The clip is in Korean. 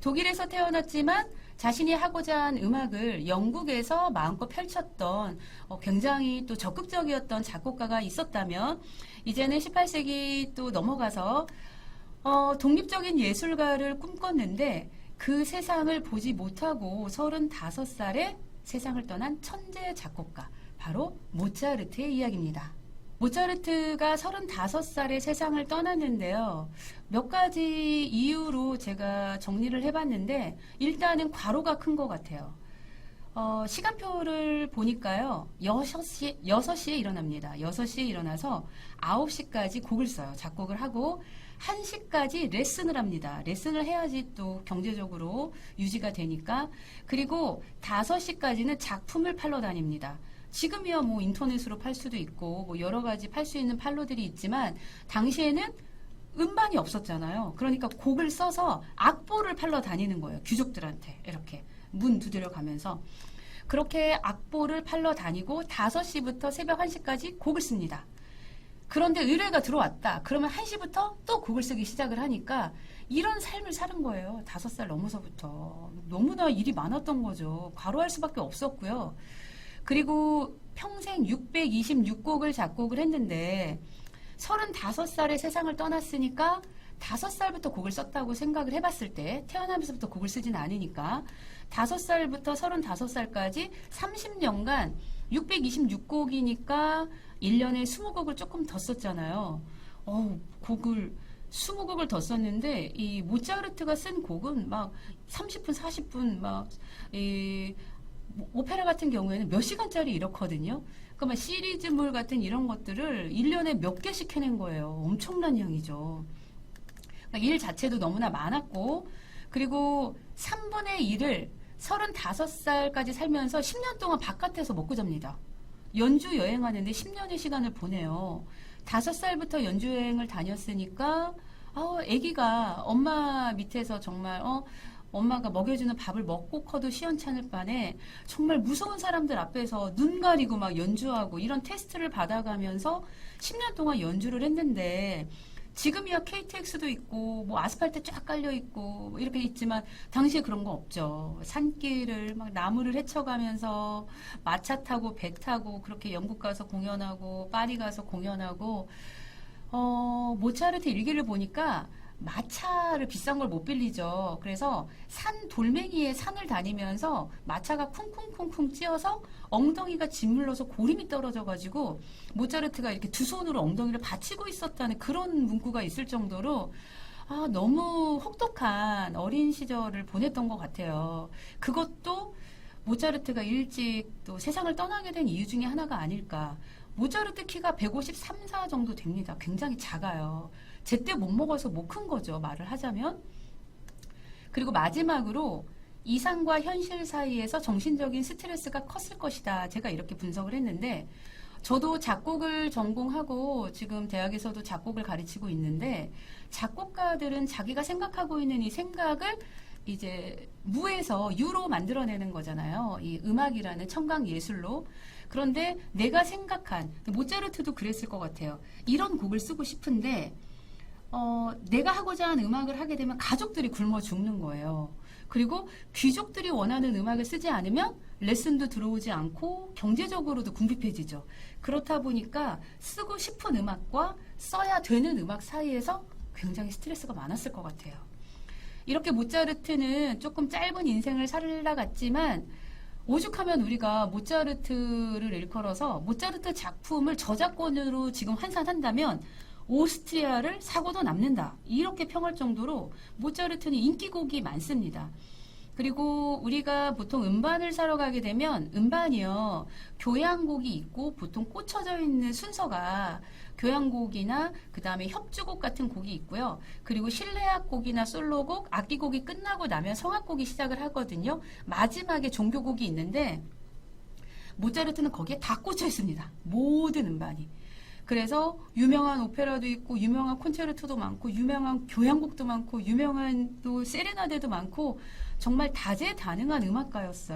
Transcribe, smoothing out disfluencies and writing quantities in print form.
독일에서 태어났지만 자신이 하고자 한 음악을 영국에서 마음껏 펼쳤던 굉장히 또 적극적이었던 작곡가가 있었다면 이제는 18세기 또 넘어가서 독립적인 예술가를 꿈꿨는데 그 세상을 보지 못하고 35살에 세상을 떠난 천재 작곡가, 바로 모차르트의 이야기입니다. 모차르트가 35살에 세상을 떠났는데요. 몇 가지 이유로 제가 정리를 해봤는데 일단은 과로가 큰 것 같아요. 시간표를 보니까요. 6시에 일어납니다. 6시에 일어나서 9시까지 곡을 써요. 작곡을 하고 1시까지 레슨을 합니다. 레슨을 해야지 또 경제적으로 유지가 되니까. 그리고 5시까지는 작품을 팔러 다닙니다. 지금이야 뭐 인터넷으로 팔 수도 있고 뭐 여러 가지 팔 수 있는 판로들이 있지만 당시에는 음반이 없었잖아요. 그러니까 곡을 써서 악보를 팔러 다니는 거예요. 귀족들한테 이렇게 문 두드려 가면서 그렇게 악보를 팔러 다니고 5시부터 새벽 1시까지 곡을 씁니다. 그런데 의뢰가 들어왔다. 그러면 1시부터 또 곡을 쓰기 시작을 하니까 이런 삶을 사는 거예요. 5살 넘어서부터. 너무나 일이 많았던 거죠. 과로할 수밖에 없었고요. 그리고 평생 626곡을 작곡을 했는데 35살에 세상을 떠났으니까 5살부터 곡을 썼다고 생각을 해봤을 때 태어나면서부터 곡을 쓰진 않으니까 5살부터 35살까지 30년간 626곡이니까 1년에 20곡을 조금 더 썼잖아요. 곡을 20곡을 더 썼는데 이 모차르트가 쓴 곡은 막 30분, 40분 막 오페라 같은 경우에는 몇 시간짜리 이렇거든요. 그러니까 시리즈물 같은 이런 것들을 1년에 몇 개씩 해낸 거예요. 엄청난 양이죠. 그러니까 일 자체도 너무나 많았고 그리고 3분의 1을 35살까지 살면서 10년 동안 바깥에서 먹고 잡니다. 연주 여행하는데 10년의 시간을 보내요. 5살부터 연주 여행을 다녔으니까 아기가 엄마 밑에서 정말 엄마가 먹여주는 밥을 먹고 커도 시원찮을 바에 정말 무서운 사람들 앞에서 눈 가리고 막 연주하고 이런 테스트를 받아가면서 10년 동안 연주를 했는데 지금이야 KTX도 있고 뭐 아스팔트 쫙 깔려 있고 뭐 이렇게 있지만 당시에 그런 거 없죠. 산길을 막 나무를 헤쳐가면서 마차 타고 배 타고 그렇게 영국 가서 공연하고 파리 가서 공연하고 모차르트 일기를 보니까 마차를 비싼 걸 못 빌리죠. 그래서 산 돌멩이에 산을 다니면서 마차가 쿵쿵쿵쿵 찧어서 엉덩이가 짓물러서 고림이 떨어져가지고 모차르트가 이렇게 두 손으로 엉덩이를 받치고 있었다는 그런 문구가 있을 정도로 너무 혹독한 어린 시절을 보냈던 것 같아요. 그것도 모차르트가 일찍 또 세상을 떠나게 된 이유 중에 하나가 아닐까. 모차르트 키가 153, 4 정도 됩니다. 굉장히 작아요. 제때 못 먹어서 못 큰 거죠. 말을 하자면. 그리고 마지막으로 이상과 현실 사이에서 정신적인 스트레스가 컸을 것이다. 제가 이렇게 분석을 했는데 저도 작곡을 전공하고 지금 대학에서도 작곡을 가르치고 있는데 작곡가들은 자기가 생각하고 있는 이 생각을 이제 무에서 유로 만들어내는 거잖아요. 이 음악이라는 청각 예술로. 그런데 내가 생각한 모차르트도 그랬을 것 같아요. 이런 곡을 쓰고 싶은데 내가 하고자 하는 음악을 하게 되면 가족들이 굶어 죽는 거예요. 그리고 귀족들이 원하는 음악을 쓰지 않으면 레슨도 들어오지 않고 경제적으로도 궁핍해지죠. 그렇다 보니까 쓰고 싶은 음악과 써야 되는 음악 사이에서 굉장히 스트레스가 많았을 것 같아요. 이렇게 모차르트는 조금 짧은 인생을 살아갔지만 오죽하면 우리가 모차르트를 일컬어서 모차르트 작품을 저작권으로 지금 환산한다면 오스트리아를 사고도 남는다. 이렇게 평할 정도로 모차르트는 인기곡이 많습니다. 그리고 우리가 보통 음반을 사러 가게 되면 음반이요. 교향곡이 있고 보통 꽂혀져 있는 순서가 교향곡이나 그 다음에 협주곡 같은 곡이 있고요. 그리고 실내악곡이나 솔로곡, 악기곡이 끝나고 나면 성악곡이 시작을 하거든요. 마지막에 종교곡이 있는데 모차르트는 거기에 다 꽂혀 있습니다. 모든 음반이. 그래서 유명한 오페라도 있고 유명한 콘체르토도 많고 유명한 교향곡도 많고 유명한 또 세레나데도 많고 정말 다재다능한 음악가였어요.